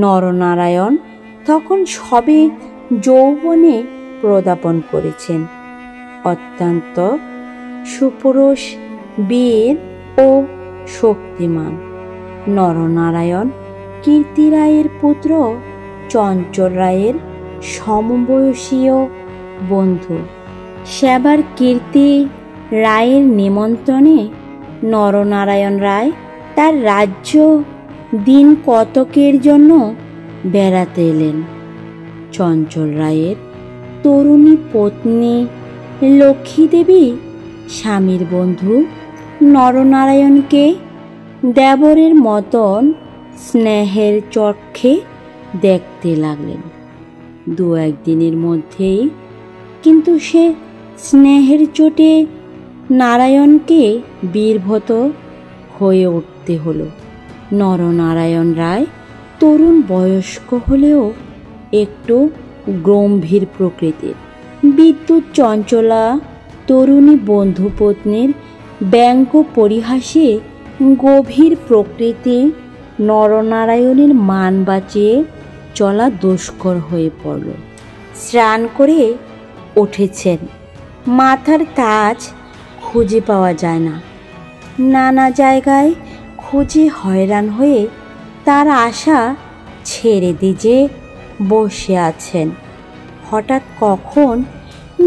নরনারায়ণ তখন সবে যৌবনে পদার্পণ করেছেন। অত্যন্ত সুপুরুষ, বীর ও শক্তিমান নরনারায়ণ কীর্তি রায়ের পুত্র চঞ্চল রায়ের সমবয়সীয় বন্ধু। সেবার কীর্তি রায়ের নিমন্ত্রণে নরনারায়ণ রায় তার রাজ্য দিন কতকের জন্য বেড়াতে এলেন। চঞ্চল রায়ের তরুণী পত্নী লক্ষ্মী দেবী স্বামীর বন্ধু নরনারায়ণকে দেবরের মতন স্নেহের চক্ষে দেখতে লাগলেন। দু একদিনের মধ্যেই কিন্তু সে স্নেহের চোটে নারায়ণকে বীরভূত হয়ে উঠতে হলো। নরনারায়ণ রায় তরুণ বয়স্ক হলেও একটু গম্ভীর প্রকৃতির। বিদ্যুৎ চঞ্চলা তরুণী বন্ধুপত্নীর ব্যঙ্গ পরিহাসে গভীর প্রকৃতি নরনারায়ণের মান বাঁচিয়ে চলা দুষ্কর হয়ে পড়ল। স্নান করে উঠেছেন, মাথার তাজ খুঁজে পাওয়া যায় না। নানা জায়গায় খুঁজে হয়রান হয়ে তার আশা ছেড়ে দিয়ে বসে আছেন। হঠাৎ কখন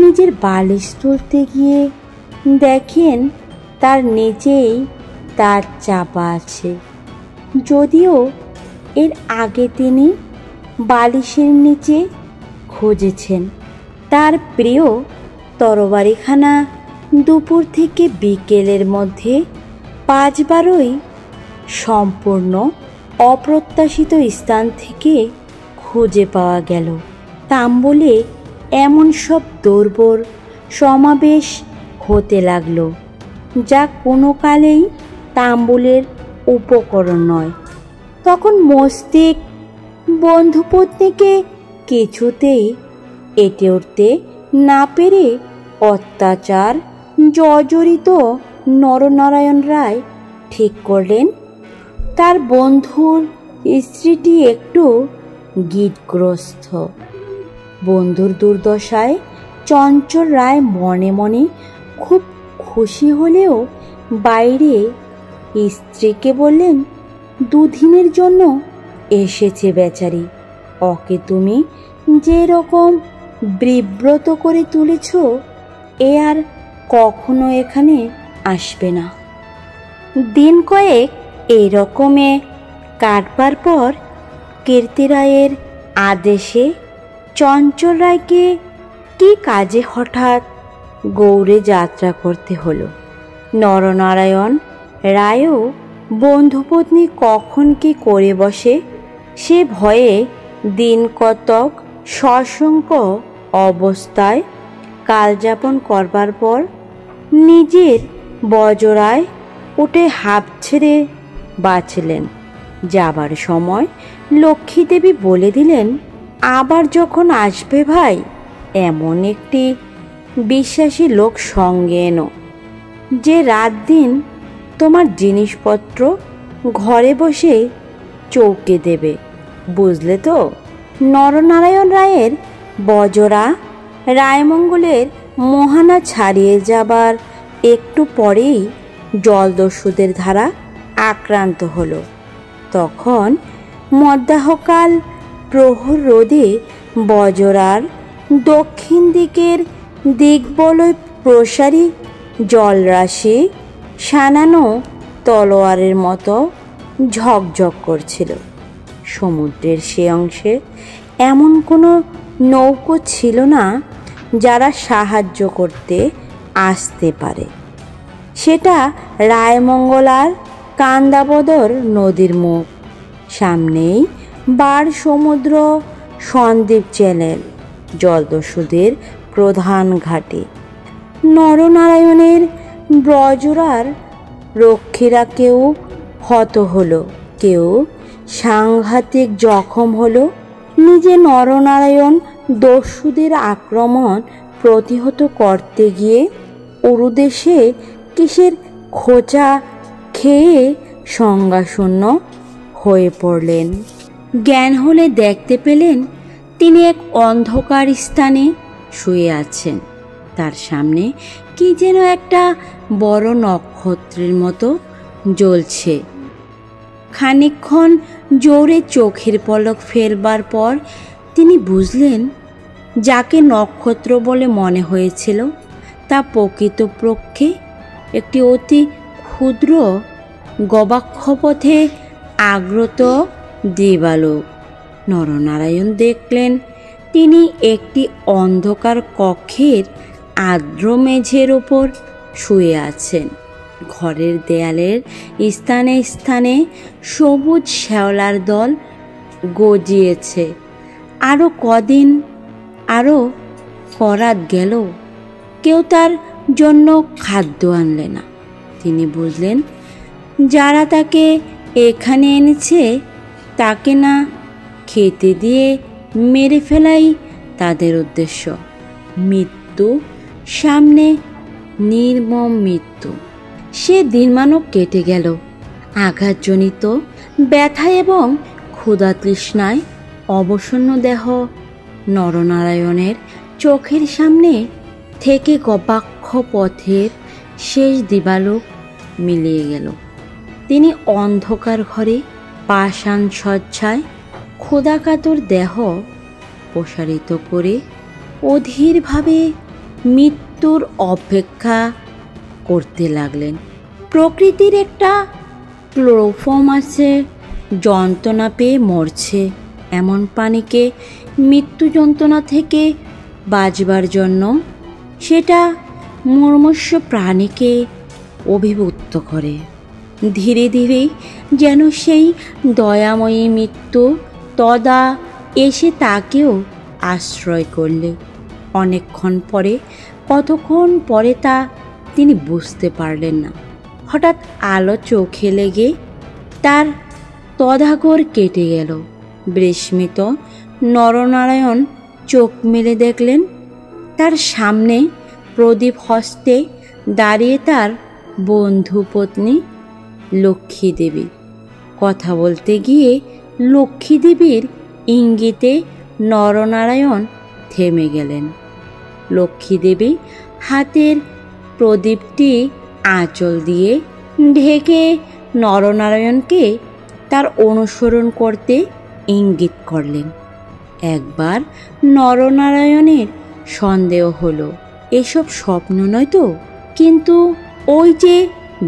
নিজের বালিশ তুলতে গিয়ে দেখেন তার নিচেই তার চাপা আছে। যদিও এর আগে তিনি বালিশের নিচে খুঁজেছেন। তার প্রিয় তরবারিখানা দুপুর থেকে বিকেলের মধ্যে 5 বারই সম্পূর্ণ অপ্রত্যাশিত স্থান থেকে খুঁজে পাওয়া গেল। তাম্বুলে এমন সব দুর্বর সমাবেশ হতে লাগলো যা কোনো কালেই তাম্বুলের উপকরণ নয়। তখন মস্তিষ্ক বন্ধুপত্নীকে কিছুতেই এঁটে উঠতে না পেরে অত্যাচার জর্জরিত নরনারায়ণ রায় ঠিক করলেন তার বন্ধুর স্ত্রীটি একটু গীতগ্রস্ত। বন্ধুর দুর্দশায় চঞ্চল রায় মনে মনে খুব খুশি হলেও বাইরে স্ত্রীকে বললেন, 2 দিনের জন্য এসেছে বেচারি, ওকে তুমি যে রকম বিব্রত করে তুলেছ এ আর কখনো এখানে আসবে না। দিন কয়েক এরকমে কাটবার পর কীর্তি রায়ের আদেশে চঞ্চল রায়কে কি কাজে হঠাৎ গৌড়ে যাত্রা করতে হলো। নরনারায়ণ রায়ও বন্ধুপত্নী কখন কি করে বসে সে ভয়ে দিন কতক সশঙ্ক অবস্থায় কালযাপন করবার পর নিজের বজরায় উঠে হাঁপ ছেড়ে বাঁচলেন। যাবার সময় লক্ষ্মী দেবী বলে দিলেন, আবার যখন আসবে ভাই এমন একটি বিশ্বাসী লোক সঙ্গে এনো যে রাত দিন তোমার জিনিসপত্র ঘরে বসে চৌকে দেবে, বুঝলে তো? নরনারায়ণ রায়ের বজরা রায়মঙ্গলের মোহানা ছাড়িয়ে যাবার একটু পরেই জলদস্যুদের দ্বারা আক্রান্ত হলো। তখন মধ্যাহ্নকাল প্রহর রোদে বজরার দক্ষিণ দিকের দিগ্বলয় প্রসারী জলরাশি সানানো তলোয়ারের মতো ঝকঝক করছিল। সমুদ্রের সে অংশে এমন কোনো নৌকো ছিল না যারা সাহায্য করতে আসতে পারে। সেটা রায়মঙ্গলার কান্দাবদর নদীর মুখ, সামনেই বার সমুদ্র সন্দ্বীপ চ্যানেল, জলদস্যুদের প্রধান ঘাটে। নরনারায়ণের ব্রজরার রক্ষীরা কেউ হত হলো, কেউ সাংঘাতিক জখম হলো। নিজে নরনারায়ণ দস্যুদের আক্রমণ প্রতিহত করতে গিয়ে উরুদেশে কিসের খোঁচা খেয়ে সংজ্ঞাশূন্য হয়ে পড়লেন। জ্ঞান হলে দেখতে পেলেন তিনি এক অন্ধকার স্থানে শুয়ে আছেন। তার সামনে কি যেন একটা বড় নক্ষত্রের মতো জ্বলছে। খানিকক্ষণ জোরে চোখের পলক ফেলবার পর তিনি বুঝলেন যাকে নক্ষত্র বলে মনে হয়েছিল তা প্রকৃতপক্ষে একটি অতি ক্ষুদ্র গবাক্ষপথে আগ্রত দিবালোক। নরনারায়ণ দেখলেন তিনি একটি অন্ধকার কক্ষের আর্দ্র মেঝের ওপর শুয়ে আছেন। ঘরের দেয়ালের স্থানে স্থানে সবুজ শ্যাওলার দল গজিয়েছে। আরও কদিন আরও করাত গেল, কেউ তার জন্য খাদ্য আনলে না। তিনি বুঝলেন যারা তাকে এখানে এনেছে তাকে না খেতে দিয়ে মেরে ফেলাই তাদের উদ্দেশ্য। মৃত্যু সামনে, নির্মম মৃত্যু। সে দিনমানও কেটে গেল। আঘাতজনিত ব্যথা এবং ক্ষুধা তৃষ্ণায় অবসন্ন দেহ নরনারায়ণের চোখের সামনে থেকে গবাক্ষ পথের শেষ দিবালোক মিলিয়ে গেল। তিনি অন্ধকার ঘরে পাষাণ শয্যায় ক্ষুধাকাতর দেহ প্রসারিত করে অধীরভাবে মৃত্যুর অপেক্ষা করতে লাগলেন। প্রকৃতির একটা ক্লোরোফর্ম আছে, যন্ত্রণা পেয়ে মরছে এমন প্রাণীকে মৃত্যু যন্ত্রণা থেকে বাঁচবার জন্য সেটা মুমূর্ষু প্রাণীকে অভিভূত করে। ধীরে ধীরে যেন সেই দয়াময়ী মৃত্যু তদা এসে তাকেও আশ্রয় করলে। অনেকক্ষণ পরে, কতক্ষণ পরে তা তিনি বুঝতে পারলেন না। হঠাৎ আলো চোখে লেগে তার তদাগর কেটে গেল। বিস্মিত নরনারায়ণ চোখ মেলে দেখলেন তার সামনে প্রদীপ হস্তে দাঁড়িয়ে তার বন্ধু পত্নী লক্ষ্মী দেবী। কথা বলতে গিয়ে লক্ষ্মী দেবীর ইঙ্গিতে নরনারায়ণ থেমে গেলেন। লক্ষ্মী দেবী হাতের প্রদীপটি আঁচল দিয়ে ঢেকে নরনারায়ণকে তার অনুসরণ করতে ইঙ্গিত করলেন। একবার নরনারায়ণের সন্দেহ হলো এসব স্বপ্ন নয় তো, কিন্তু ওই যে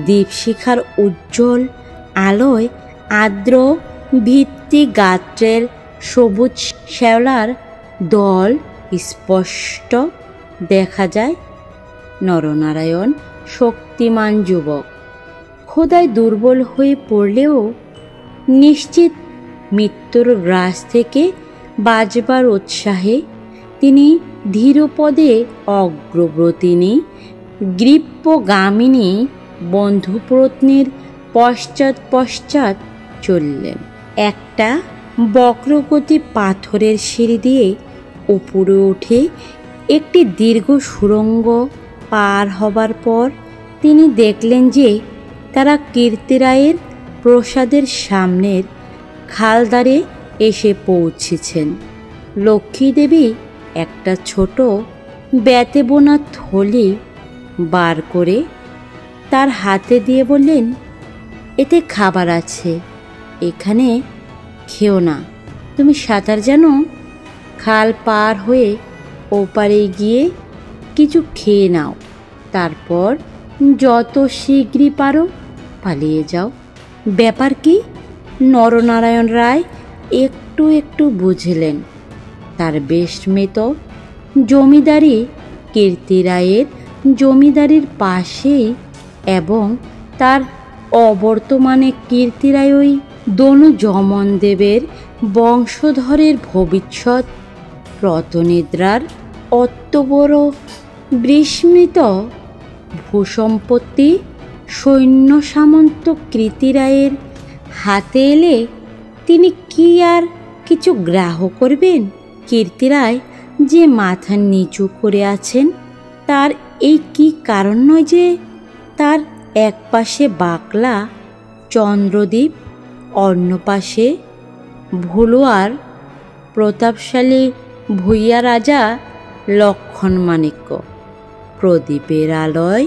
দীপশিখার উজ্জ্বল আলোয় আর্দ্র ভিত্তি গাত্রের সবুজ শ্যাওলার দল স্পষ্ট দেখা যায়। নরনারায়ণ শক্তিমান যুবক, ক্ষুধায় দুর্বল হয়ে পড়লেও নিশ্চিত মৃত্যুর গ্রাস থেকে বাঁচবার উৎসাহে তিনি ধীরপদে অগ্রব্রতিনী গ্রীব্যগামিনী বন্ধুপত্নীর পশ্চাৎ পশ্চাৎ চললেন। একটা বক্রগতি পাথরের সিঁড়ি দিয়ে উপরে উঠে একটি দীর্ঘ সুড়ঙ্গ পার হবার পর তিনি দেখলেন যে তারা কীর্তিরায়ের প্রসাদের সামনের খালদারে এসে পৌঁছেছেন। লক্ষ্মী দেবী একটা ছোট বেতে বোনা থলি বার করে তার হাতে দিয়ে বললেন, এতে খাবার আছে, এখানে খেও না। তুমি সাঁতার জানো? খাল পার হয়ে ওপারে গিয়ে কিছু খেয়ে নাও, তারপর যত শীঘ্রই পারো পালিয়ে যাও। ব্যাপার কি? নরনারায়ণ রায় একটু একটু বুঝলেন। তার বেশমেত জমিদারি কীর্তিরায়ের জমিদারির পাশেই এবং তার অবর্তমানে কীর্তিরায় ওই দনু যমন দেবের বংশধরের ভবিষ্যৎ রতনিদ্রার অত বড় বিস্মৃত ভূসম্পত্তি সৈন্য সামন্ত কীর্তিরায়ের হাতে এলে তিনি কি আর কিছু গ্রাহ্য করবেন? কীর্তিরায় যে মাথা নিচু করে আছেন তার এই কি কারণ নয় যে তার এক পাশে বাকলা চন্দ্রদ্বীপ, অন্য পাশে ভুলুয়ার প্রতাপশালী ভূঁইয়া রাজা লক্ষণ মাণিক্য। প্রদীপের আলোয়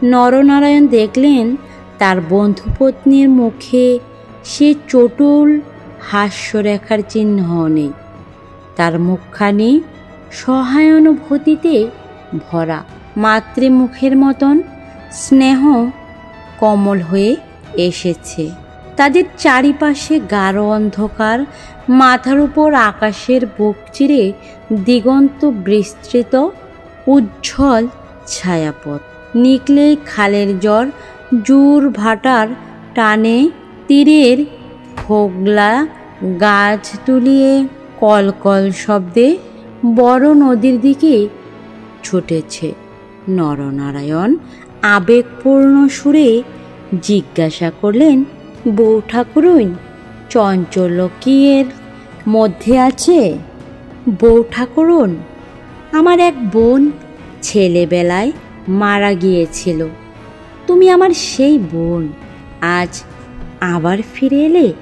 নরনারায়ণ দেখলেন তার বন্ধুপত্নীর মুখে সে চটুল হাস্যরেখার চিহ্ন নেই। তার মুখখানি সহানুভূতিতে ভরা, মাতৃমুখের মতন স্নেহ কমল হয়ে এসেছে। তাদের চারিপাশে গাঢ় অন্ধকার, মাথার উপর আকাশের বুক চিরে দিগন্ত বিস্তৃত উজ্জ্বল ছায়াপথ। নিকলেই খালের জল জোর ভাটার টানে তীরের ফোগলা গাছ তুলিয়ে কলকল শব্দে বড় নদীর দিকে ছুটেছে। নরনারায়ণ আবেগপূর্ণ সুরে জিজ্ঞাসা করলেন, বউ ঠাকুরুন, চঞ্চল কি এর মধ্যে আছে? বউ ঠাকুরুন, আমার এক বোন ছেলেবেলায় মারা গিয়েছিল। তুমি আমার সেই বোন, আজ আবার ফিরে এলে